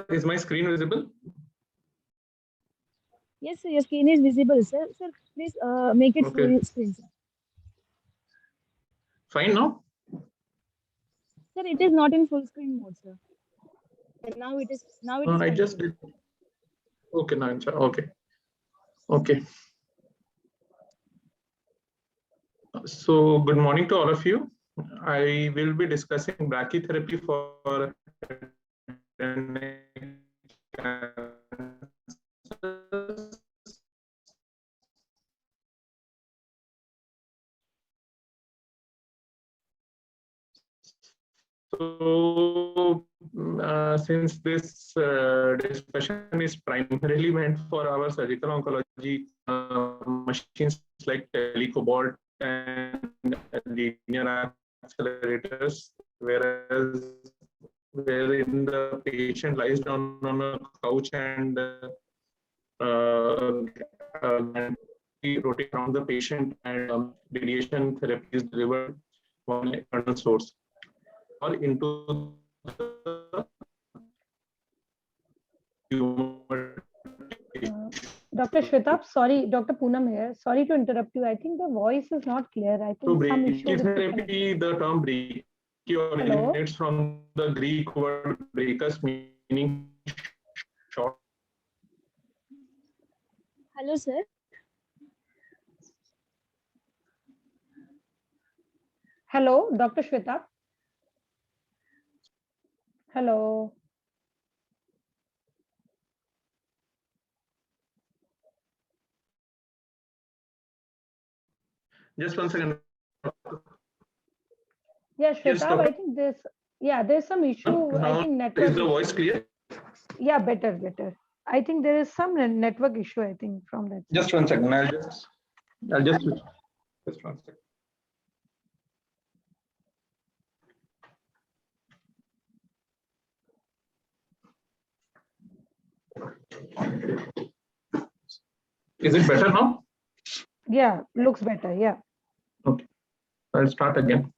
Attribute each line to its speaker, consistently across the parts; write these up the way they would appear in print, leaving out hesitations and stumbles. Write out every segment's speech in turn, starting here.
Speaker 1: Is my screen visible?
Speaker 2: Yes, sir, your screen is visible, sir. Sir, please make it
Speaker 1: Okay.
Speaker 2: full screen, sir.
Speaker 1: Fine now?
Speaker 2: Sir, it is not in full screen mode, sir. Now it is. Now it is
Speaker 1: I
Speaker 2: fine.
Speaker 1: just did. Okay, now it's okay. Okay. So good morning to all of you. I will be discussing brachytherapy for So, since this discussion is primarily meant for our surgical oncology machines like telecobalt and linear accelerators, wherein the patient lies down on a couch and rotate around the patient, and radiation therapy is delivered from an external source or into the tumor.
Speaker 3: Dr. Shwetab, sorry, Dr. Poonam here. Sorry to interrupt you. I think the voice is not clear. I
Speaker 1: So
Speaker 3: think some issue with the connection.
Speaker 1: brachytherapy, the term brachy originates from the Greek word brachus, meaning short.
Speaker 2: Hello, sir.
Speaker 3: Hello, Dr. Shwetab. Hello.
Speaker 1: Just 1 second.
Speaker 3: Yeah, Shwetab,
Speaker 1: Yes,
Speaker 3: I think there's some issue.
Speaker 1: Now,
Speaker 3: I think network.
Speaker 1: is the voice clear?
Speaker 3: Yeah, better. I think there is some network issue, I think, from that.
Speaker 1: Just 1 second. I'll just switch. Just 1 second. Is it better now?
Speaker 3: Yeah, looks better. Yeah.
Speaker 1: Okay. I'll start again.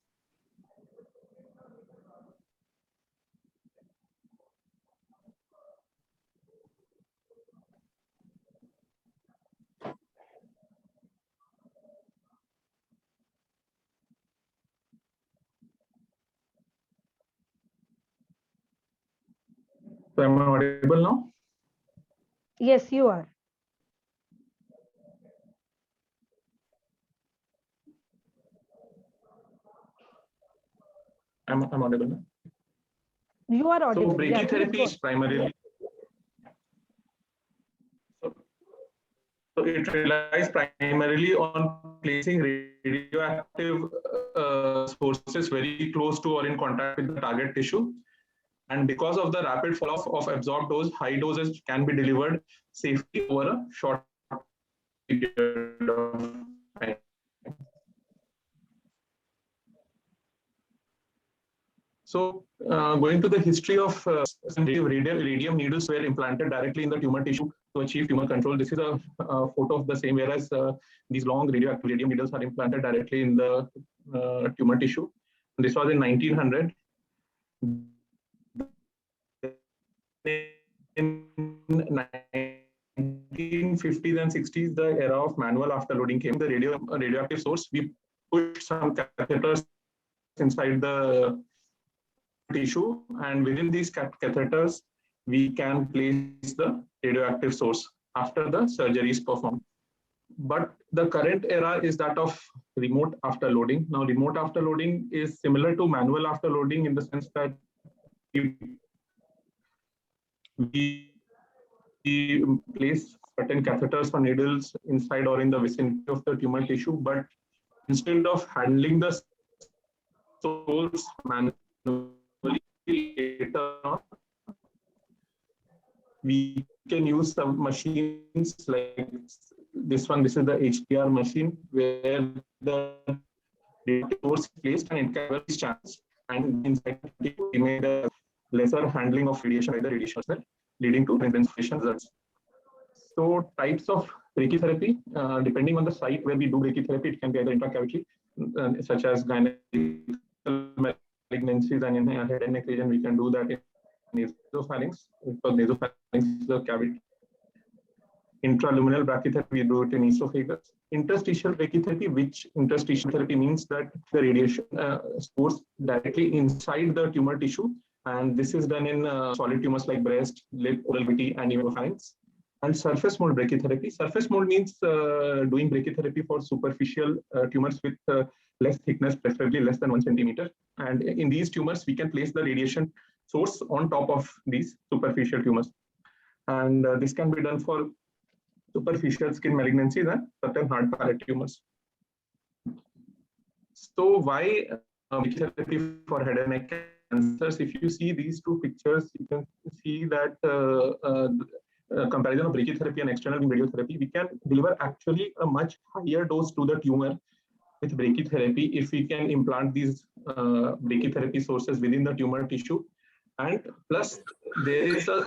Speaker 1: So am I audible now?
Speaker 3: Yes, you are.
Speaker 1: I'm audible now.
Speaker 3: You are
Speaker 1: So
Speaker 3: audible.
Speaker 1: brachytherapy is primarily. So it relies primarily on placing radioactive sources very close to or in contact with the target tissue. And because of the rapid fall off of absorbed dose, high doses can be delivered safely over a short period of time. So going to the history of radium needles were implanted directly in the tumor tissue to achieve tumor control. This is a photo of the same, whereas these long radioactive radium needles are implanted directly in the tumor tissue. And this was in 1900. In 1950s and 60s, the era of manual afterloading came. The radioactive source, we pushed some catheters inside the tissue, and within these catheters, we can place the radioactive source after the surgery is performed. But the current era is that of remote afterloading. Now, remote afterloading is similar to manual afterloading in the sense that we place certain catheters or needles inside or in the vicinity of the tumor tissue, but instead of handling the source manually later on, we can use some machines like this one. This is the HDR machine where the source is placed and it can be channels, and inside we made a lesser handling of radiation by the radiation cell, leading to intensification results. So types of brachytherapy, depending on the site where we do brachytherapy, it can be either intracavity, such as gynecological malignancies and in head and neck region, we can do that in nasopharynx, because nasopharynx is a cavity. Intraluminal brachytherapy, we do it in esophagus. Interstitial brachytherapy, which interstitial therapy means that the radiation goes directly inside the tumor tissue, and this is done in solid tumors like breast, lip, oral cavity, and even pharynx. And surface mode brachytherapy. Surface mode means doing brachytherapy for superficial tumors with less thickness, preferably less than 1 centimeter. And in these tumors, we can place the radiation source on top of these superficial tumors. And this can be done for superficial skin malignancies and certain hard palate tumors. So why brachytherapy for head and neck cancers? If you see these two pictures, you can see that comparison of brachytherapy and external beam radiotherapy, we can deliver actually a much higher dose to the tumor with brachytherapy if we can implant these brachytherapy sources within the tumor tissue. And plus, there is a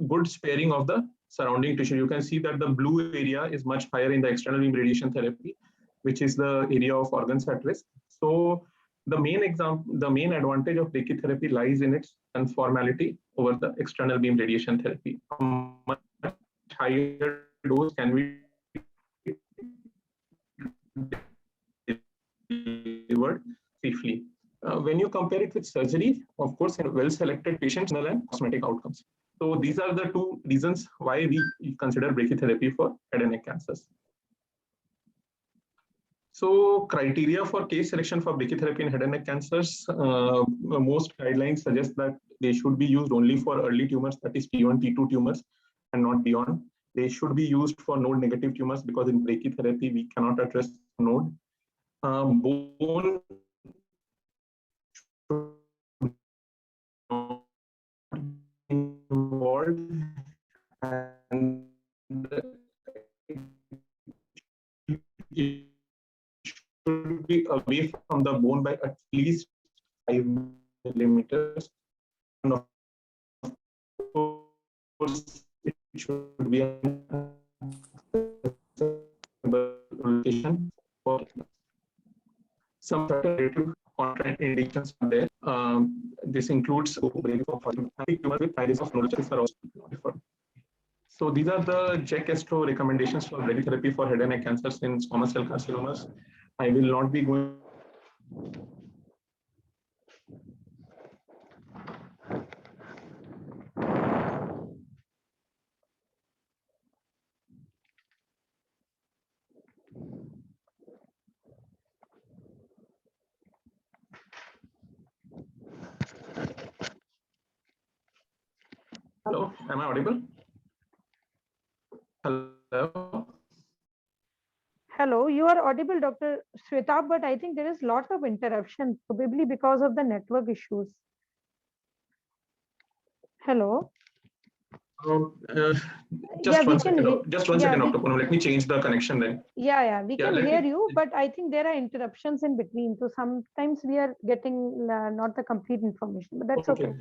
Speaker 1: good sparing of the surrounding tissue. You can see that the blue area is much higher in the external beam radiation therapy, which is the area of organs at risk. So the main advantage of brachytherapy lies in its conformality over the external beam radiation therapy. A much higher dose can be delivered safely. When you compare it with surgery, of course, in well-selected patients and cosmetic outcomes. So these are the two reasons why we consider brachytherapy for head and neck cancers. So criteria for case selection for brachytherapy in head and neck cancers, most guidelines suggest that they should be used only for early tumors, that is T1, T2 tumors, and not beyond. They should be used for node negative tumors because in brachytherapy, we cannot address node. Bone involved, and it should be away from the bone by at least 5 millimeters. And of course, it should be a location for some contraindications are there. This includes tumor with high risk of neurosurgery. So these are the Jack-Estro recommendations for brachytherapy for head and neck cancers in squamous cell carcinomas. I will not be going. Hello, am I audible? Hello.
Speaker 3: Hello, you are audible, Dr. Shwetab, but I think there is lot of interruption, probably because of the network issues. Hello.
Speaker 1: Just one second, Dr. Poonam. Let me change the connection then.
Speaker 3: We can hear you, but I think there are interruptions in between. So sometimes we are getting not the complete information, but that's okay.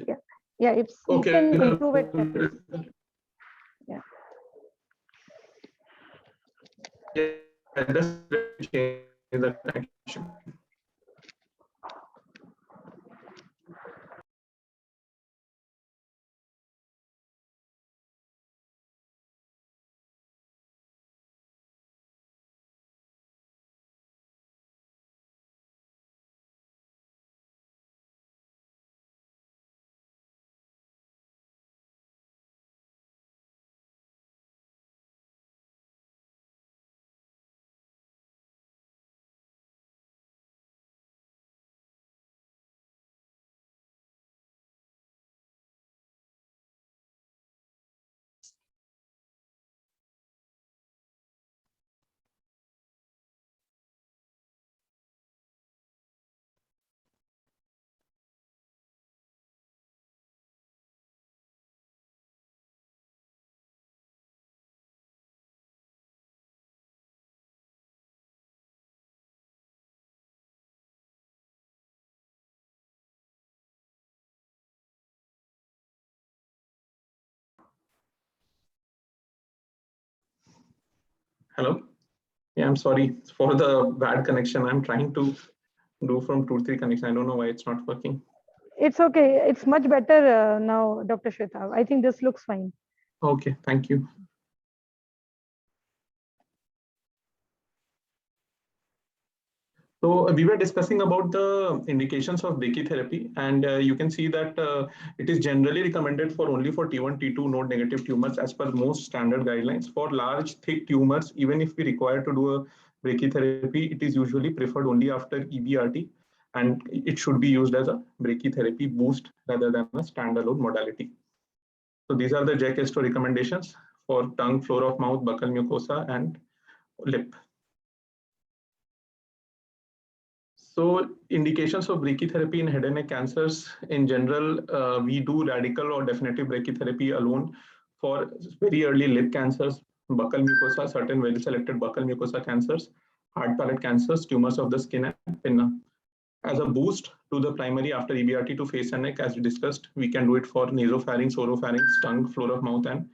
Speaker 3: If you can improve it.
Speaker 1: Just change the connection. Hello. Yeah, I'm sorry for the bad connection. I'm trying to do from 2-3 connection. I don't know why it's not working.
Speaker 3: It's okay. It's much better now, Dr. Shweta. I think this looks fine.
Speaker 1: Okay, thank you. So we were discussing about the indications of brachytherapy, and you can see that it is generally recommended for only for T1, T2 node negative tumors as per most standard guidelines. For large, thick tumors, even if we require to do a brachytherapy, it is usually preferred only after EBRT, and it should be used as a brachytherapy boost rather than a standalone modality. So these are the Jack Esto recommendations for tongue, floor of mouth, buccal mucosa, and lip. So indications of brachytherapy in head and neck cancers in general, we do radical or definitive brachytherapy alone for very early lip cancers, buccal mucosa, certain very selected buccal mucosa cancers, hard palate cancers, tumors of the skin and pinna. As a boost to the primary after EBRT to face and neck, as we discussed, we can do it for nasopharynx, oropharynx, tongue, floor of mouth, and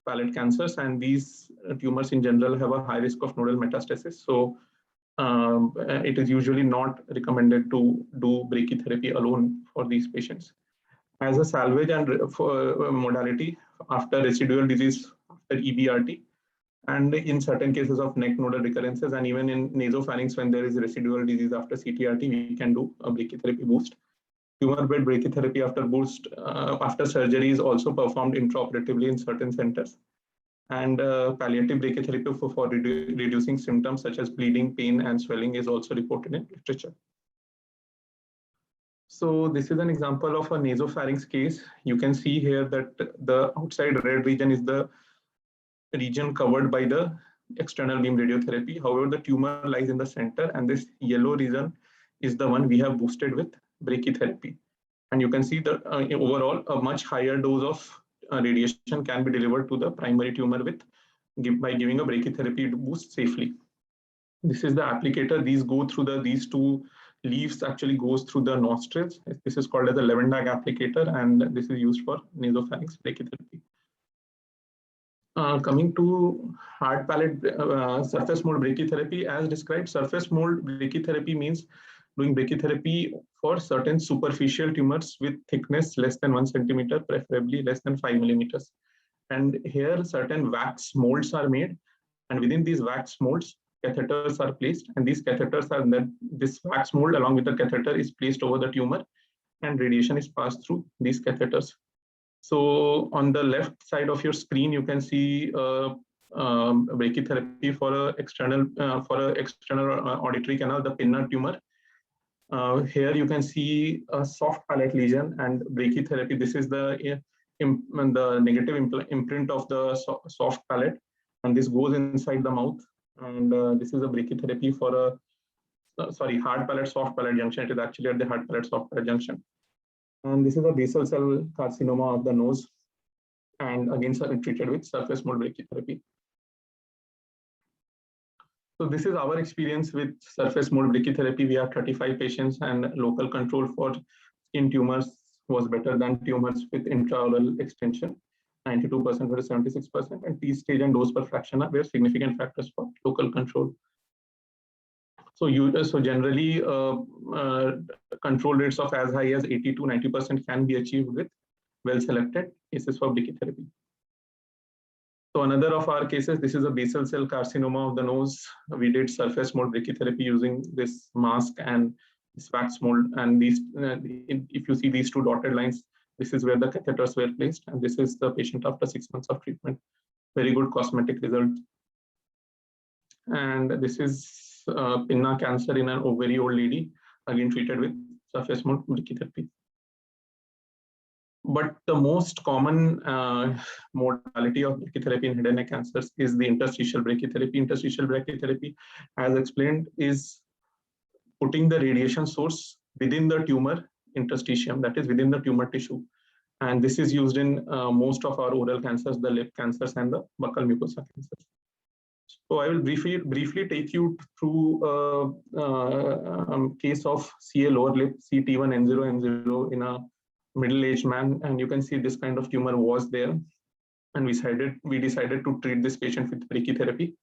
Speaker 1: palate cancers. And these tumors in general have a high risk of nodal metastasis. So it is usually not recommended to do brachytherapy alone for these patients. As a salvage and for modality after residual disease after EBRT, and in certain cases of neck nodal recurrences, and even in nasopharynx when there is residual disease after CTRT, we can do a brachytherapy boost. Tumor bed brachytherapy after boost after surgery is also performed intraoperatively in certain centers. And palliative brachytherapy for reducing symptoms such as bleeding, pain, and swelling is also reported in literature. So this is an example of a nasopharynx case. You can see here that the outside red region is the region covered by the external beam radiotherapy. However, the tumor lies in the center, and this yellow region is the one we have boosted with brachytherapy. And you can see that overall a much higher dose of radiation can be delivered to the primary tumor by giving a brachytherapy to boost safely. This is the applicator. These two leaves actually goes through the nostrils. This is called as a Levendag applicator, and this is used for nasopharynx brachytherapy. Coming to hard palate surface mold brachytherapy, as described, surface mold brachytherapy means doing brachytherapy for certain superficial tumors with thickness less than 1 centimeter, preferably less than 5 millimeters. And here certain wax molds are made, and within these wax molds, catheters are placed, and these catheters are then, this wax mold along with the catheter is placed over the tumor, and radiation is passed through these catheters. So on the left side of your screen, you can see brachytherapy for an external auditory canal, the pinna tumor. Here you can see a soft palate lesion and brachytherapy. This is the negative imprint of the soft palate, and this goes inside the mouth. And this is a brachytherapy for a hard palate soft palate junction. It is actually at the hard palate soft palate junction. And this is a basal cell carcinoma of the nose, and again treated with surface mold brachytherapy. So this is our experience with surface mold brachytherapy. We have 35 patients, and local control for skin tumors was better than tumors with intraoral extension, 92% versus 76%, and T-stage and dose per fraction were significant factors for local control. So generally, control rates of as high as 80 to 90% can be achieved with well-selected cases for brachytherapy. So another of our cases, this is a basal cell carcinoma of the nose. We did surface mold brachytherapy using this mask and this wax mold. And these, if you see these two dotted lines, this is where the catheters were placed, and this is the patient after 6 months of treatment. Very good cosmetic result. And this is pinna cancer in a very old lady, again treated with surface mold brachytherapy. But the most common modality of brachytherapy in head and neck cancers is the interstitial brachytherapy. Interstitial brachytherapy, as explained, is putting the radiation source within the tumor interstitium, that is within the tumor tissue. And this is used in most of our oral cancers, the lip cancers and the buccal mucosa cancers. So I will briefly take you through a case of CA lower lip, CT1N0N0 in a middle-aged man, and you can see this kind of tumor was there, and we decided to treat this patient with brachytherapy.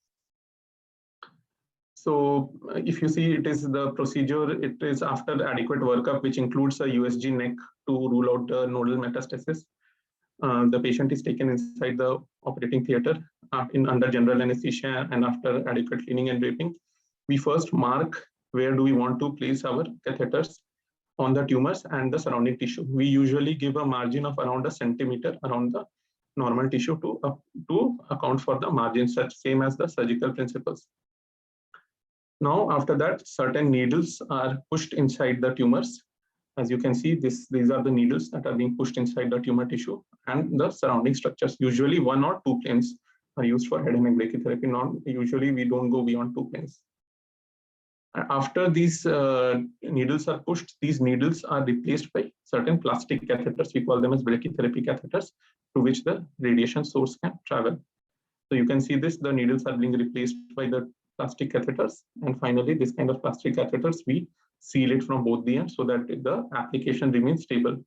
Speaker 1: So if you see, it is the procedure, it is after adequate workup, which includes a USG neck to rule out the nodal metastasis. The patient is taken inside the operating theater under general anesthesia, and after adequate cleaning and draping, we first mark where do we want to place our catheters on the tumors and the surrounding tissue. We usually give a margin of around a centimeter around the normal tissue to account for the margins, such same as the surgical principles. Now, after that, certain needles are pushed inside the tumors. As you can see, these are the needles that are being pushed inside the tumor tissue and the surrounding structures. Usually 1 or 2 planes are used for head and neck brachytherapy. Not usually, we don't go beyond 2 planes. After these needles are pushed, these needles are replaced by certain plastic catheters. We call them as brachytherapy catheters, to which the radiation source can travel. So you can see this, the needles are being replaced by the plastic catheters. And finally, this kind of plastic catheters, we seal it from both the ends so that the application remains stable.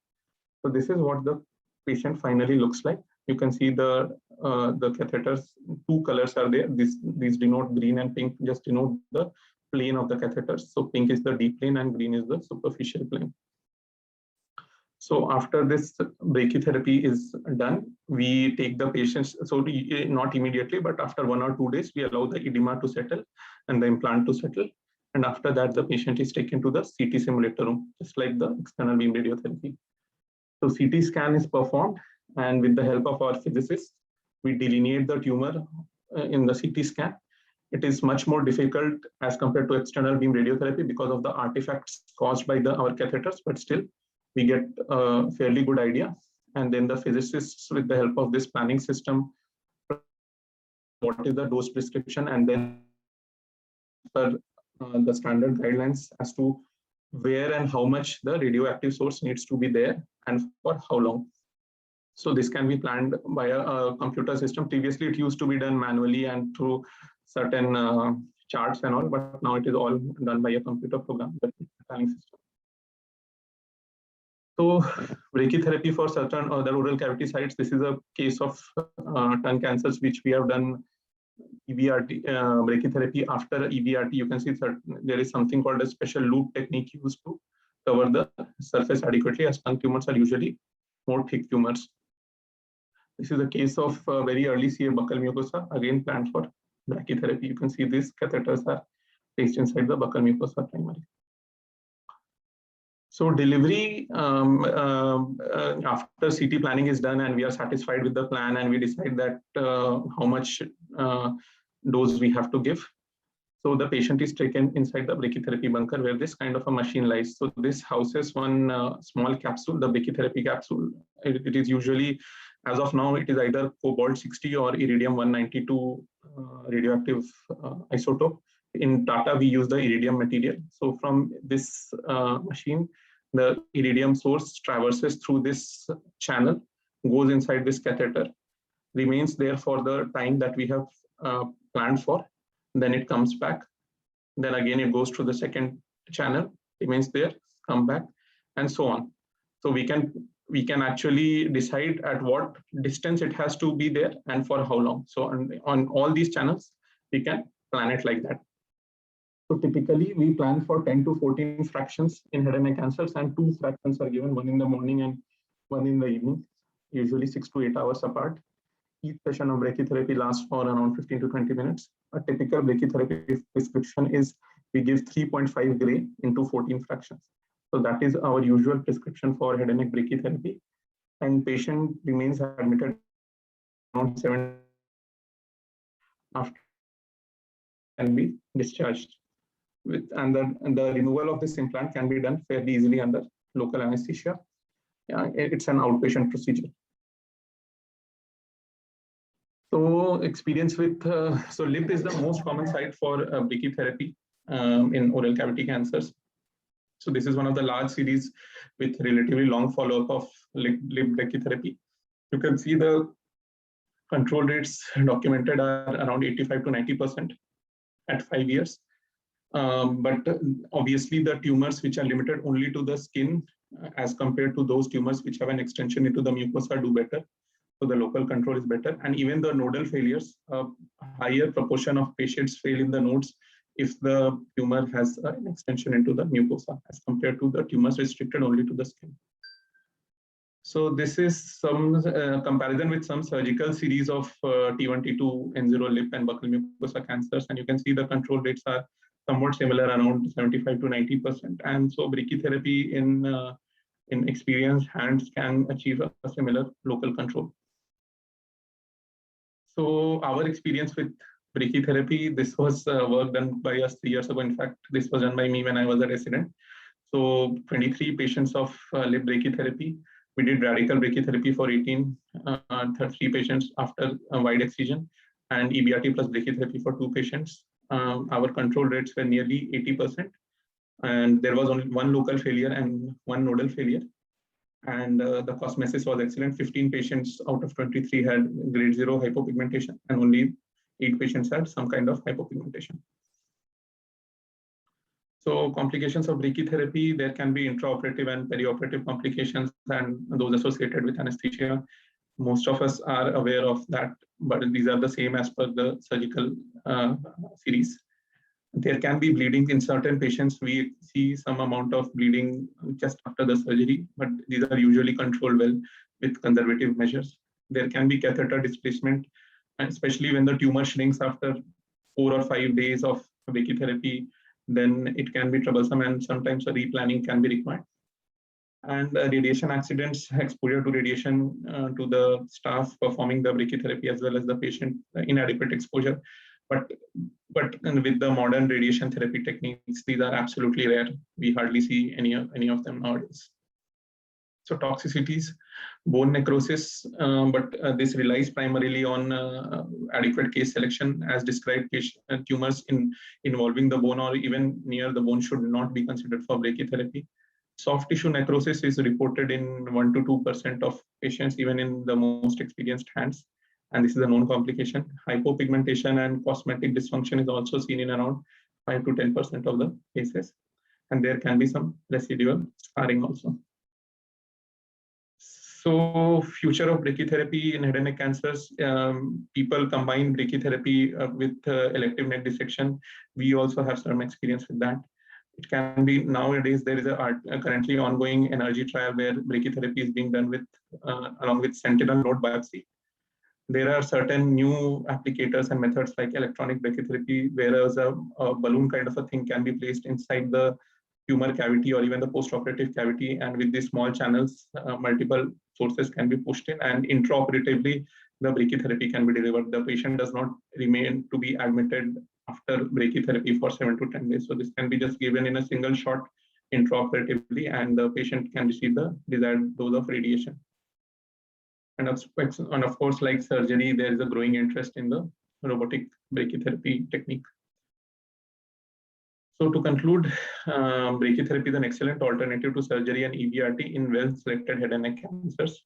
Speaker 1: So this is what the patient finally looks like. You can see the catheters, 2 colors are there. These denote green and pink, just denote the plane of the catheters. So pink is the deep plane and green is the superficial plane. So after this brachytherapy is done, we take the patients, so not immediately, but after 1 or 2 days, we allow the edema to settle and the implant to settle. And after that, the patient is taken to the CT simulator room, just like the external beam radiotherapy. So CT scan is performed, and with the help of our physicists, we delineate the tumor in the CT scan. It is much more difficult as compared to external beam radiotherapy because of the artifacts caused by our catheters, but still we get a fairly good idea. And then the physicists, with the help of this planning system, what is the dose prescription, and then the standard guidelines as to where and how much the radioactive source needs to be there and for how long. So this can be planned by a computer system. Previously, it used to be done manually and through certain charts and all, but now it is all done by a computer program, the planning system. So brachytherapy for certain other oral cavity sites. This is a case of tongue cancers, which we have done EBRT, brachytherapy after EBRT. You can see that there is something called a special loop technique used to cover the surface adequately, as tongue tumors are usually more thick tumors. This is a case of very early CA buccal mucosa, again planned for brachytherapy. You can see these catheters are placed inside the buccal mucosa primarily. So delivery, after CT planning is done and we are satisfied with the plan and we decide that how much dose we have to give. So the patient is taken inside the brachytherapy bunker where this kind of a machine lies. So this houses one small capsule, the brachytherapy capsule. It is usually, as of now, it is either cobalt-60 or iridium-192 radioactive isotope. In Tata, we use the iridium material. So from this machine, the iridium source traverses through this channel, goes inside this catheter, remains there for the time that we have planned for. Then it comes back. Then again, it goes to the second channel, remains there, come back, and so on. So we can actually decide at what distance it has to be there and for how long. So on all these channels, we can plan it like that. So typically, we plan for 10 to 14 fractions in head and neck cancers, and 2 fractions are given, 1 in the morning and 1 in the evening, usually 6 to 8 hours apart. Each session of brachytherapy lasts for around 15 to 20 minutes. A typical brachytherapy prescription is we give 3.5 gray into 14 fractions. So that is our usual prescription for head and neck brachytherapy. And patient remains admitted around 7 after and be discharged. And the removal of this implant can be done fairly easily under local anesthesia. Yeah, it's an outpatient procedure. So experience with, so lip is the most common site for brachytherapy in oral cavity cancers. So this is one of the large series with relatively long follow-up of lip brachytherapy. You can see the control rates documented are around 85 to 90% at 5 years. But obviously the tumors which are limited only to the skin as compared to those tumors which have an extension into the mucosa do better. So the local control is better. And even the nodal failures, a higher proportion of patients fail in the nodes if the tumor has an extension into the mucosa as compared to the tumors restricted only to the skin. So this is some comparison with some surgical series of T1, T2, N0 lip and buccal mucosa cancers. And you can see the control rates are somewhat similar, around 75 to 90%. And so brachytherapy in experienced hands can achieve a similar local control. So our experience with brachytherapy, this was work done by us 3 years ago. In fact, this was done by me when I was a resident. So 23 patients of lip brachytherapy. We did radical brachytherapy for 3 patients after a wide excision, and EBRT plus brachytherapy for 2 patients. Our control rates were nearly 80%, and there was only 1 local failure and 1 nodal failure. And the cosmesis was excellent. 15 patients out of 23 had grade 0 hypopigmentation, and only 8 patients had some kind of hypopigmentation. So complications of brachytherapy, there can be intraoperative and perioperative complications and those associated with anesthesia. Most of us are aware of that, but these are the same as per the surgical series. There can be bleeding in certain patients. We see some amount of bleeding just after the surgery, but these are usually controlled well with conservative measures. There can be catheter displacement, especially when the tumor shrinks after 4 or 5 days of brachytherapy. Then it can be troublesome, and sometimes a replanning can be required. And radiation accidents, exposure to radiation to the staff performing the brachytherapy, as well as the patient, inadequate exposure. But with the modern radiation therapy techniques, these are absolutely rare. We hardly see any of them nowadays. So toxicities, bone necrosis, but this relies primarily on adequate case selection. As described, tumors involving the bone or even near the bone should not be considered for brachytherapy. Soft tissue necrosis is reported in 1 to 2% of patients, even in the most experienced hands. And this is a known complication. Hypopigmentation and cosmetic dysfunction is also seen in around 5 to 10% of the cases. And there can be some residual scarring also. So future of brachytherapy in head and neck cancers, people combine brachytherapy with elective neck dissection. We also have some experience with that. It can be nowadays, there is a currently ongoing energy trial where brachytherapy is being done with along with sentinel node biopsy. There are certain new applicators and methods like electronic brachytherapy, whereas a balloon kind of a thing can be placed inside the tumor cavity or even the post-operative cavity, and with these small channels, multiple sources can be pushed in, and intraoperatively the brachytherapy can be delivered. The patient does not remain to be admitted after brachytherapy for 7 to 10 days. So this can be just given in a single shot intraoperatively, and the patient can receive the desired dose of radiation. And of course, like surgery, there is a growing interest in the robotic brachytherapy technique. So to conclude, brachytherapy is an excellent alternative to surgery and EBRT in well-selected head and neck cancers.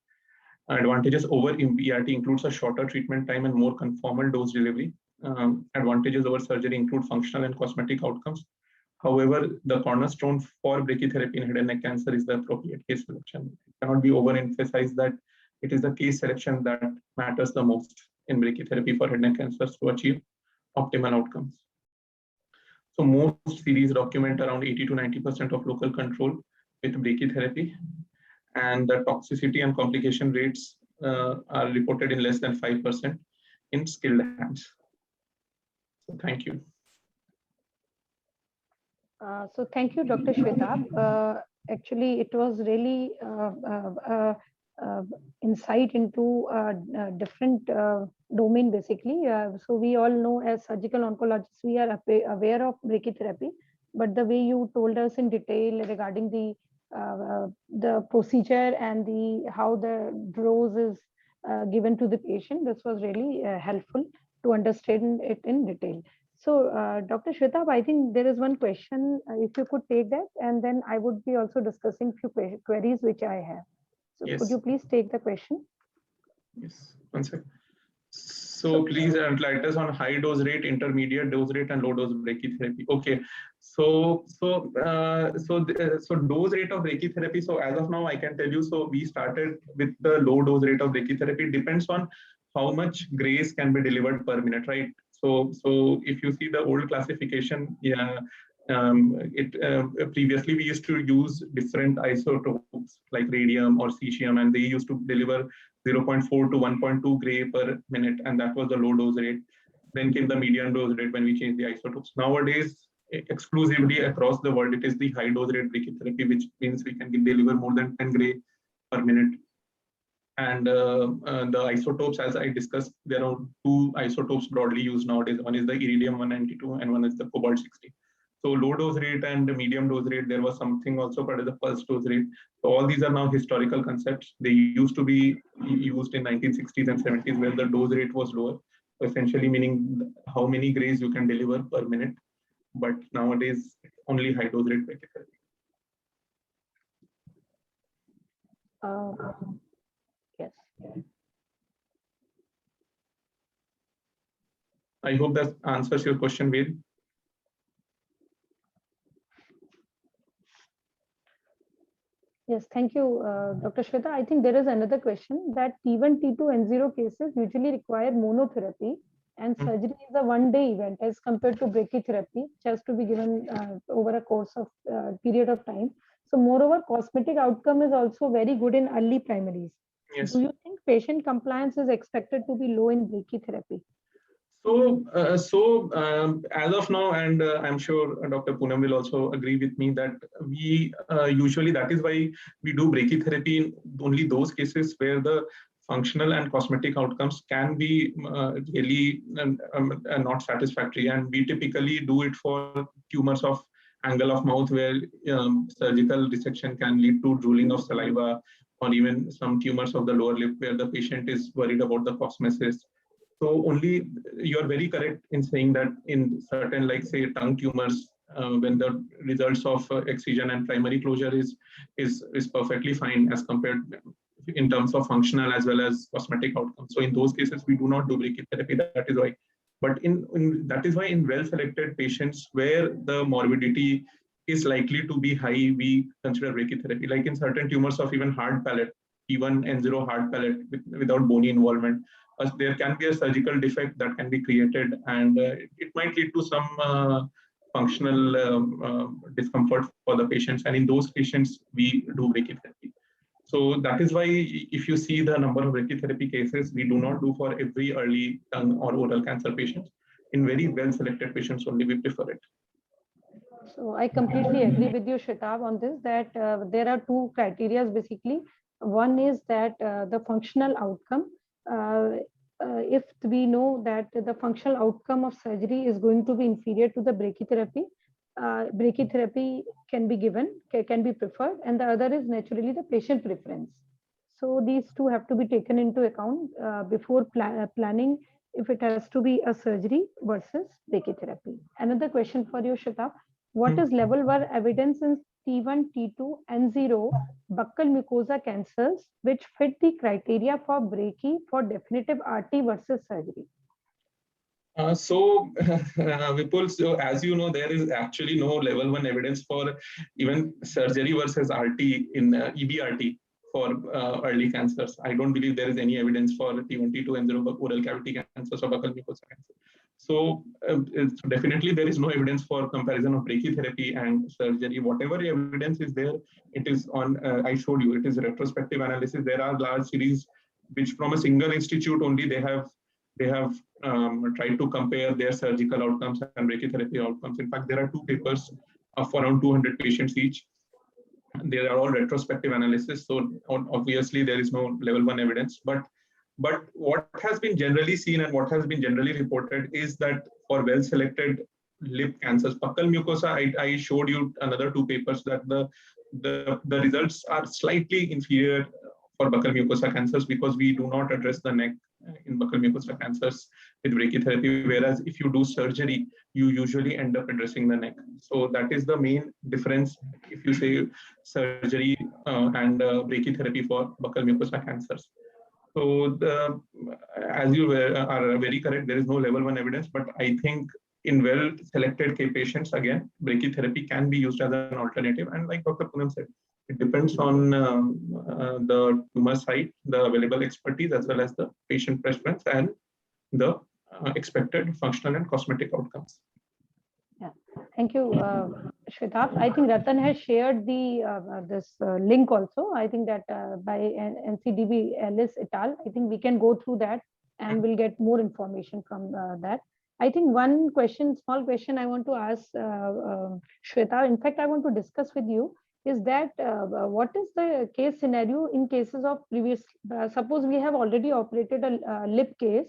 Speaker 1: Advantages over EBRT includes a shorter treatment time and more conformal dose delivery. Advantages over surgery include functional and cosmetic outcomes. However, the cornerstone for brachytherapy in head and neck cancer is the appropriate case selection. It cannot be overemphasized that it is the case selection that matters the most in brachytherapy for head and neck cancers to achieve optimal outcomes. So most series document around 80 to 90% of local control with brachytherapy, and the toxicity and complication rates are reported in less than 5% in skilled hands. So thank you.
Speaker 3: So thank you, Dr. Shwetab. Actually, it was really insight into a different domain, basically. So we all know, as surgical oncologists, we are aware of brachytherapy, but the way you told us in detail regarding the procedure and how the dose is given to the patient, this was really helpful to understand it in detail. So, Dr. Shwetab, I think there is one question, if you could take that, and then I would be also discussing few queries which I have. So
Speaker 1: Yes.
Speaker 3: Could you please take the question?
Speaker 1: Yes, one second. So please enlighten us on high dose rate, intermediate dose rate, and low dose brachytherapy. Okay, so dose rate of brachytherapy. So as of now, I can tell you. So we started with the low dose rate of brachytherapy. It depends on how much grace can be delivered per minute, right? So if you see the old classification, yeah, previously we used to use different isotopes like radium or cesium, and they used to deliver 0.4 to 1.2 gray per minute, and that was the low dose rate. Then came the medium dose rate when we changed the isotopes. Nowadays, exclusively across the world, it is the high dose rate brachytherapy, which means we can deliver more than 10 gray per minute. And the isotopes, as I discussed, there are two isotopes broadly used nowadays. One is the iridium-192 and one is the cobalt-60. So low dose rate and medium dose rate, there was something also called as the pulse dose rate. So all these are now historical concepts. They used to be used in 1960s and 70s where the dose rate was lower, essentially meaning how many grays you can deliver per minute. But nowadays, only high dose rate brachytherapy.
Speaker 3: Yes.
Speaker 1: I hope that answers your question, Ved.
Speaker 3: Yes, thank you, Dr. Shweta. I think there is another question that T1, T2, N0 cases usually require monotherapy, and surgery is a one-day event as compared to brachytherapy, which has to be given over a course of period of time. So moreover, cosmetic outcome is also very good in early primaries.
Speaker 1: Yes.
Speaker 3: Do you think patient compliance is expected to be low in brachytherapy?
Speaker 1: So, as of now, and I'm sure Dr. Poonam will also agree with me that we usually, that is why we do brachytherapy in only those cases where the functional and cosmetic outcomes can be really not satisfactory. And we typically do it for tumors of angle of mouth where surgical resection can lead to drooling of saliva, or even some tumors of the lower lip where the patient is worried about the cosmesis. So only, you're very correct in saying that in certain, like say tongue tumors, when the results of excision and primary closure is perfectly fine as compared in terms of functional as well as cosmetic outcomes. So in those cases, we do not do brachytherapy. That is why. But that is why in well-selected patients where the morbidity is likely to be high, we consider brachytherapy. Like in certain tumors of even hard palate, T1, N0 hard palate without bony involvement, there can be a surgical defect that can be created, and it might lead to some functional discomfort for the patients. And in those patients, we do brachytherapy. So that is why if you see the number of brachytherapy cases, we do not do for every early tongue or oral cancer patients. In very well-selected patients only, we prefer it.
Speaker 3: So I completely agree with you, Shwetab, on this, that there are two criteria basically. One is that the functional outcome. If we know that the functional outcome of surgery is going to be inferior to the brachytherapy, brachytherapy can be given, can be preferred, and the other is naturally the patient preference. So these two have to be taken into account before planning if it has to be a surgery versus brachytherapy. Another question for you, Shwetab. What is level 1 evidence in T1, T2, N0 buccal mucosa cancers which fit the criteria for brachy for definitive RT versus surgery?
Speaker 1: Vipul, so as you know, there is actually no level 1 evidence for even surgery versus RT in EBRT for early cancers. I don't believe there is any evidence for T1, T2, N0 oral cavity cancers or buccal mucosa cancer. So definitely there is no evidence for comparison of brachytherapy and surgery. Whatever evidence is there, it is on, I showed you, it is retrospective analysis. There are large series which from a single institute only, they have tried to compare their surgical outcomes and brachytherapy outcomes. In fact, there are two papers of around 200 patients each. They are all retrospective analysis. So obviously there is no level 1 evidence, but what has been generally seen and what has been generally reported is that for well-selected lip cancers, buccal mucosa, I showed you another two papers that the results are slightly inferior for buccal mucosa cancers because we do not address the neck in buccal mucosa cancers with brachytherapy, whereas if you do surgery, you usually end up addressing the neck. So that is the main difference if you say surgery and brachytherapy for buccal mucosa cancers. So as you are very correct, there is no level 1 evidence, but I think in well-selected patients, again, brachytherapy can be used as an alternative. And like Dr. Poonam said, it depends on the tumor site, the available expertise, as well as the patient preference and the expected functional and cosmetic outcomes.
Speaker 3: Thank you, Shwetabh. I think Ratan has shared the this link also. I think that by NCDB Ellis et al. I think we can go through that and we'll get more information from that. I think one question, small question I want to ask Shweta. In fact, I want to discuss with you is that what is the case scenario in cases of previous, suppose we have already operated a lip case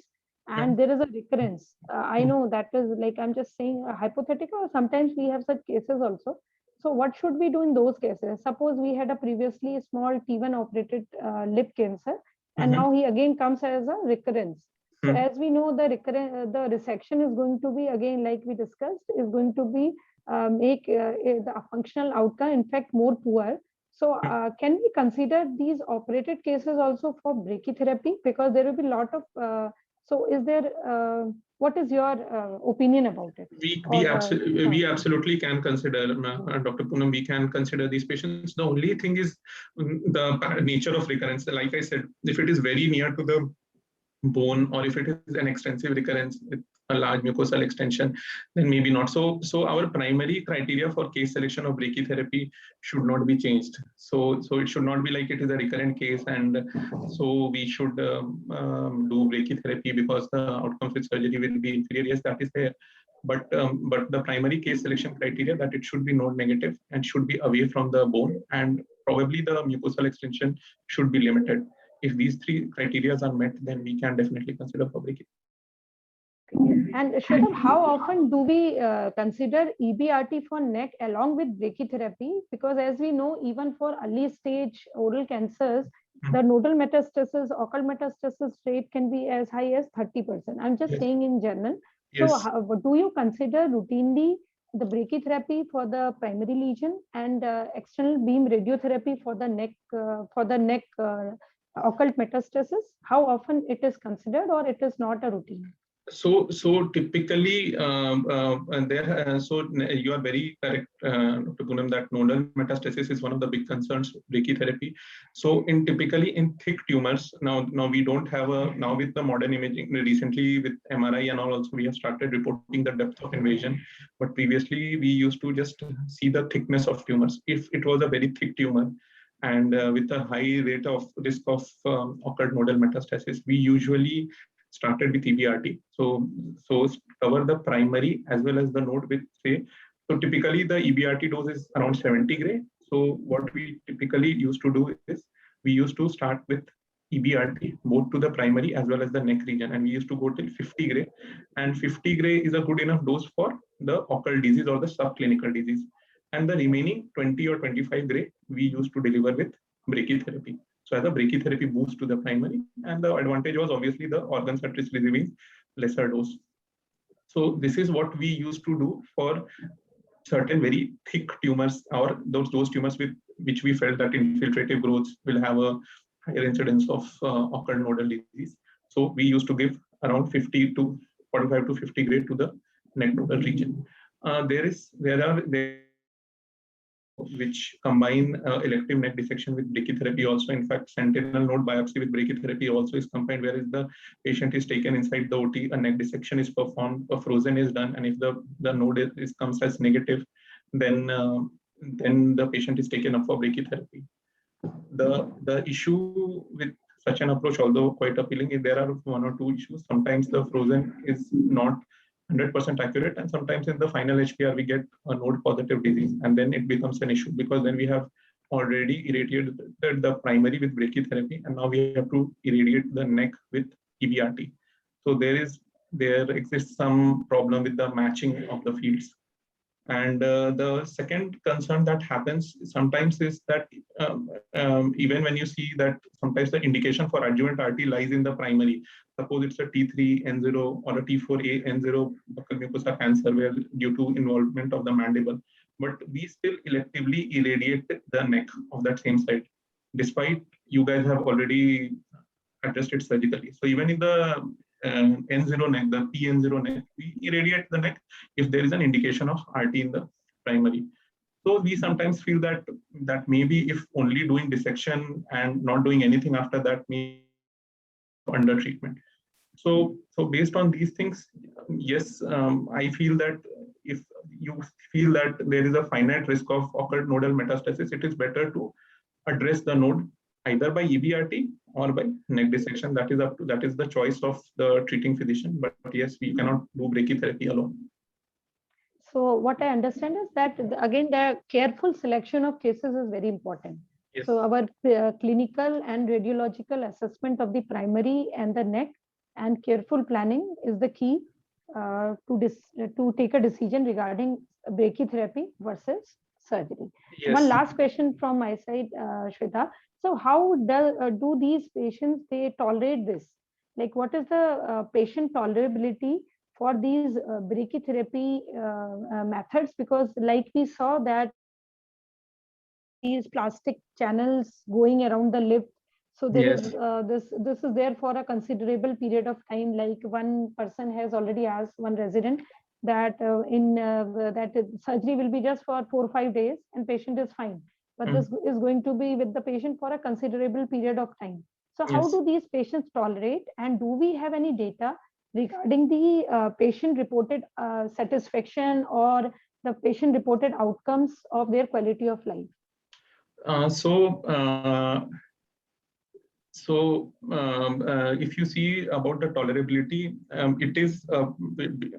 Speaker 3: and there is a recurrence. I know that is like, I'm just saying hypothetical, or sometimes we have such cases also. So what should we do in those cases? Suppose we had a previously small T1 operated lip cancer, and now he again comes as a recurrence. So as we know, the resection is going to be, again, like we discussed, is going to be make the functional outcome, in fact, more poor. So can we consider these operated cases also for brachytherapy? Because there will be a lot of, so is there, what is your opinion about it?
Speaker 1: We absolutely can consider, Dr. Poonam, we can consider these patients. The only thing is the nature of recurrence. Like I said, if it is very near to the bone, or if it is an extensive recurrence with a large mucosal extension, then maybe not. So our primary criteria for case selection of brachytherapy should not be changed. So it should not be like it is a recurrent case, and so we should do brachytherapy because the outcomes with surgery will be inferior. Yes, that is there. But the primary case selection criteria, that it should be node negative and should be away from the bone, and probably the mucosal extension should be limited. If these three criteria are met, then we can definitely consider for brachytherapy.
Speaker 3: And Shwetabh, how often do we consider EBRT for neck along with brachytherapy? Because as we know, even for early stage oral cancers, the nodal metastasis, occult metastasis rate can be as high as 30%. I'm just saying in general.
Speaker 1: Yes.
Speaker 3: So do you consider routinely the brachytherapy for the primary lesion and external beam radiotherapy for the neck occult metastasis? How often it is considered, or it is not a routine?
Speaker 1: So typically, you are very correct, Dr. Poonam, that nodal metastasis is one of the big concerns with brachytherapy. So typically in thick tumors, now we don't have now with the modern imaging, recently with MRI and all, also we have started reporting the depth of invasion. But previously we used to just see the thickness of tumors. If it was a very thick tumor, and with a high rate of risk of occult nodal metastasis, we usually started with EBRT. So cover the primary as well as the node with, say, so typically the EBRT dose is around 70 gray. So what we typically used to do is we used to start with EBRT both to the primary as well as the neck region, and we used to go till 50 gray, and 50 gray is a good enough dose for the occult disease or the subclinical disease, and the remaining 20 or 25 gray we used to deliver with brachytherapy. So as a brachytherapy boost to the primary, and the advantage was obviously the organs at risk receiving lesser dose. So this is what we used to do for certain very thick tumors, or those tumors with which we felt that infiltrative growth will have a higher incidence of occult nodal disease. So we used to give around 50 to 45 to 50 gray to the neck nodal region. There are which combine elective neck dissection with brachytherapy also. In fact, sentinel node biopsy with brachytherapy also is combined, whereas the patient is taken inside the OT, a neck dissection is performed, a frozen is done, and if the node comes as negative, then the patient is taken up for brachytherapy. The issue with such an approach, although quite appealing, is there are one or two issues. Sometimes the frozen is not 100% accurate, and sometimes in the final HPR we get a node positive disease, and then it becomes an issue because then we have already irradiated the primary with brachytherapy, and now we have to irradiate the neck with EBRT. So there exists some problem with the matching of the fields. And the second concern that happens sometimes is that even when you see that sometimes the indication for adjuvant RT lies in the primary. Suppose it's a T3N0 or a T4A-N0 buccal mucosa cancer where due to involvement of the mandible, but we still electively irradiate the neck of that same site, despite you guys have already addressed it surgically. So even in the N0 neck, the PN0 neck, we irradiate the neck if there is an indication of RT in the primary. So we sometimes feel that maybe if only doing dissection and not doing anything after that, may under treatment. So based on these things, yes, I feel that if you feel that there is a finite risk of occurred nodal metastasis, it is better to address the node either by EBRT or by neck dissection. That is the choice of the treating physician. But yes, we cannot do brachytherapy alone.
Speaker 3: So what I understand is that again the careful selection of cases is very important.
Speaker 1: Yes.
Speaker 3: So our clinical and radiological assessment of the primary and the neck and careful planning is the key to take a decision regarding brachytherapy versus surgery.
Speaker 1: Yes.
Speaker 3: One last question from my side, Shweta. So how do these patients, they tolerate this? Like what is the patient tolerability for these brachytherapy methods? Because like we saw that these plastic channels going around the lip, so there
Speaker 1: Yes.
Speaker 3: is this is there for a considerable period of time. Like one person has already asked one resident that that surgery will be just for 4 or 5 days and patient is fine, but this is going to be with the patient for a considerable period of time. So how
Speaker 1: Yes.
Speaker 3: do these patients tolerate, and do we have any data regarding the patient reported satisfaction or the patient reported outcomes of their quality of life?
Speaker 1: If you see about the tolerability, it is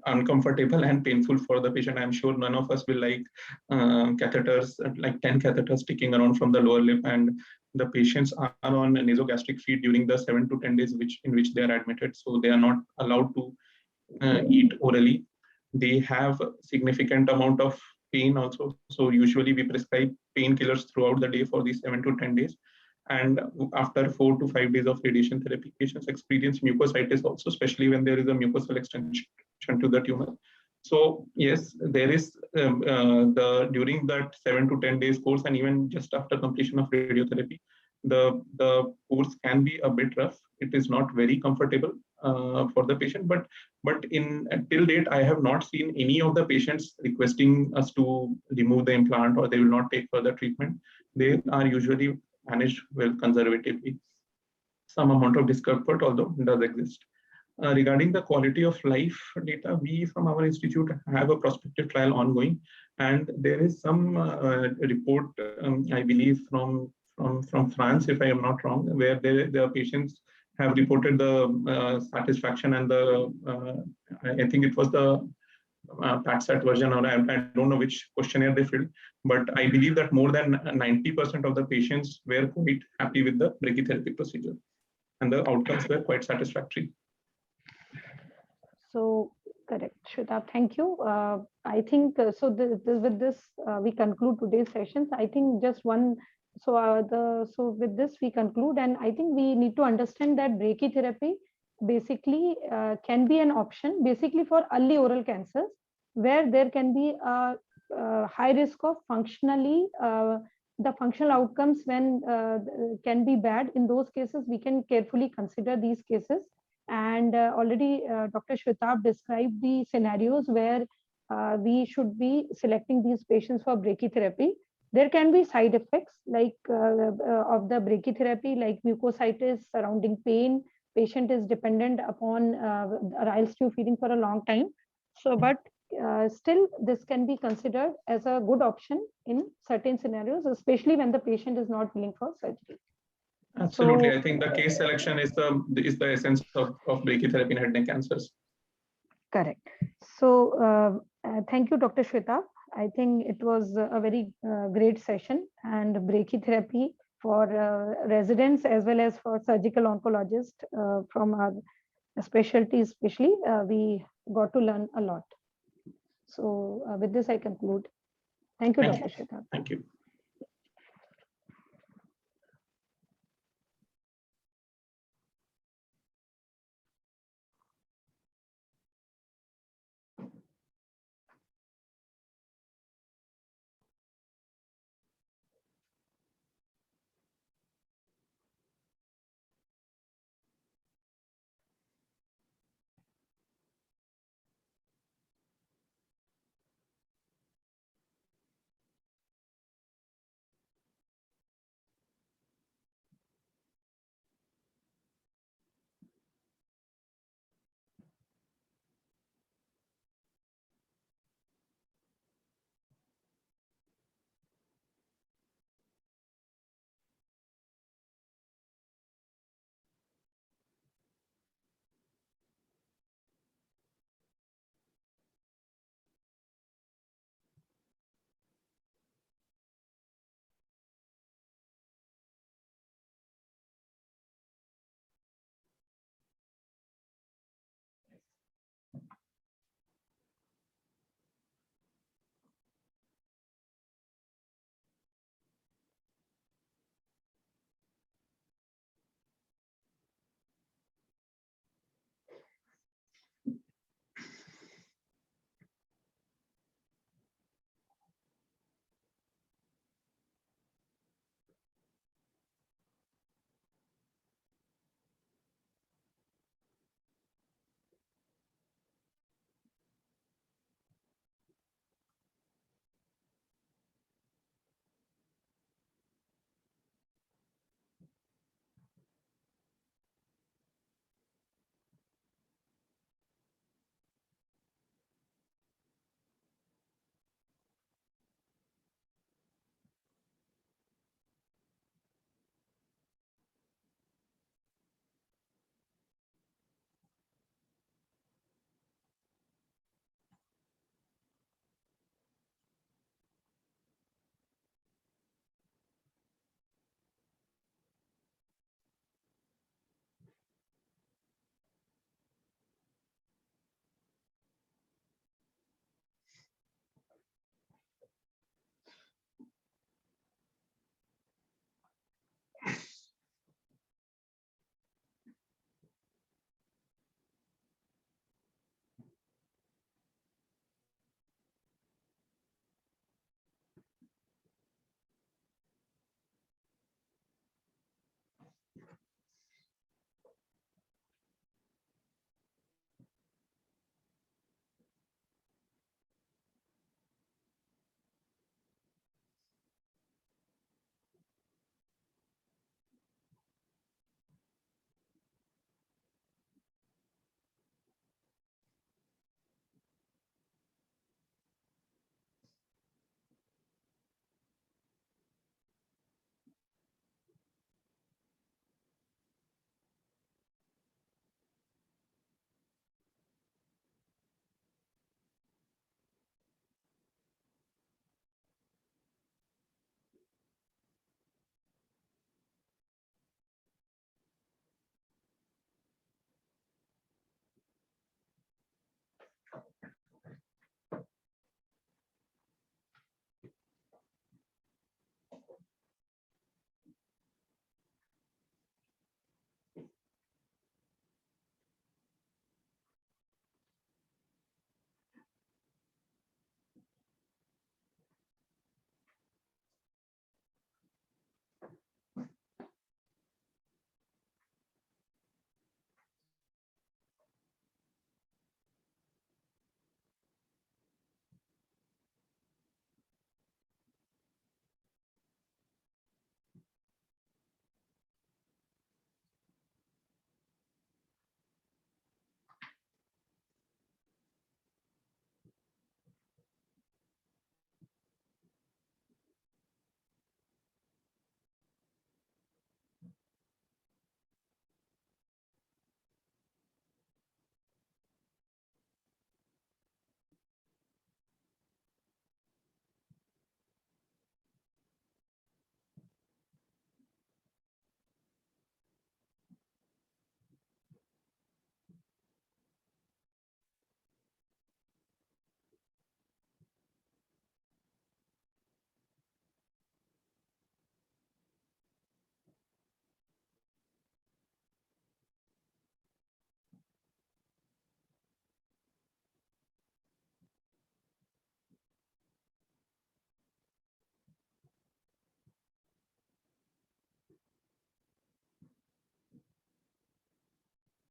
Speaker 1: uncomfortable and painful for the patient. I'm sure none of us will like catheters, like 10 catheters sticking around from the lower lip, and the patients are on nasogastric feed during the 7 to 10 days in which they are admitted. So they are not allowed to eat orally. They have significant amount of pain also. So usually we prescribe painkillers throughout the day for these 7 to 10 days. And after 4 to 5 days of radiation therapy, patients experience mucositis also, especially when there is a mucosal extension to the tumor. So yes, there is during that 7 to 10 days course, and even just after completion of radiotherapy, the course can be a bit rough. It is not very comfortable for the patient, but till date, I have not seen any of the patients requesting us to remove the implant, or they will not take further treatment. They are usually managed well conservatively. Some amount of discomfort, although, does exist. Regarding the quality of life data, we from our institute have a prospective trial ongoing, and there is some report, I believe, from France, if I am not wrong, where the patients have reported the satisfaction and the I think it was the PATSAT version, or I don't know which questionnaire they filled, but I believe that more than 90% of the patients were quite happy with the brachytherapy procedure, and the outcomes were quite satisfactory.
Speaker 3: So correct, Shweta, thank you. I think so. With this, we conclude today's sessions. I think just one. So with this we conclude, and I think we need to understand that brachytherapy basically can be an option basically for early oral cancers, where there can be a high risk of functionally the functional outcomes when can be bad. In those cases, we can carefully consider these cases. And already Dr. Shwetabh described the scenarios where we should be selecting these patients for brachytherapy. There can be side effects like of the brachytherapy, like mucositis, surrounding pain. Patient is dependent upon Ryle's tube feeding for a long time. So, but still, this can be considered as a good option in certain scenarios, especially when the patient is not willing for surgery.
Speaker 1: Absolutely, I think the case selection is the essence of brachytherapy in head and neck cancers. Correct.
Speaker 3: So thank you, Dr. Shweta. I think it was a very great session, and brachytherapy for residents as well as for surgical oncologists from our specialty, especially we got to learn a lot. So with this, I conclude. Thank you, Dr. Shweta.
Speaker 1: Thank you.